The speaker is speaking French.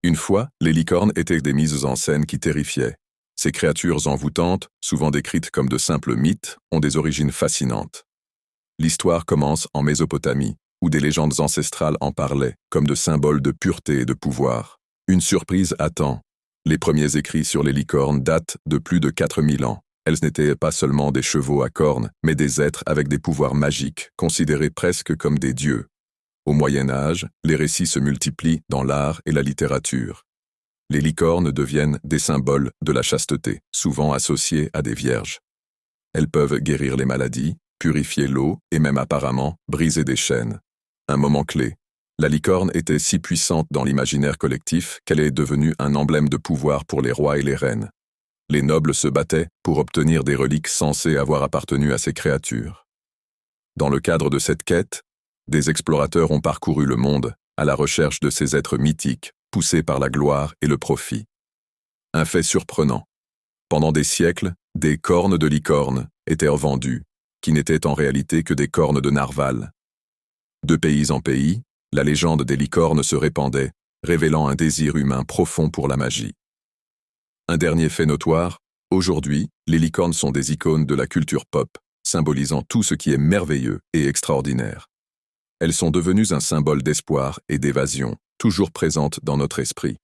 Une fois, les licornes étaient des mises en scène qui terrifiaient. Ces créatures envoûtantes, souvent décrites comme de simples mythes, ont des origines fascinantes. L'histoire commence en Mésopotamie, où des légendes ancestrales en parlaient, comme de symboles de pureté et de pouvoir. Une surprise attend. Les premiers écrits sur les licornes datent de plus de 4000 ans. Elles n'étaient pas seulement des chevaux à cornes, mais des êtres avec des pouvoirs magiques, considérés presque comme des dieux. Au Moyen Âge, les récits se multiplient dans l'art et la littérature. Les licornes deviennent des symboles de la chasteté, souvent associés à des vierges. Elles peuvent guérir les maladies, purifier l'eau et même apparemment briser des chaînes. Un moment clé. La licorne était si puissante dans l'imaginaire collectif qu'elle est devenue un emblème de pouvoir pour les rois et les reines. Les nobles se battaient pour obtenir des reliques censées avoir appartenu à ces créatures. Dans le cadre de cette quête, des explorateurs ont parcouru le monde à la recherche de ces êtres mythiques, poussés par la gloire et le profit. Un fait surprenant. Pendant des siècles, des cornes de licorne étaient vendues, qui n'étaient en réalité que des cornes de narval. De pays en pays, la légende des licornes se répandait, révélant un désir humain profond pour la magie. Un dernier fait notoire, aujourd'hui, les licornes sont des icônes de la culture pop, symbolisant tout ce qui est merveilleux et extraordinaire. Elles sont devenues un symbole d'espoir et d'évasion, toujours présentes dans notre esprit.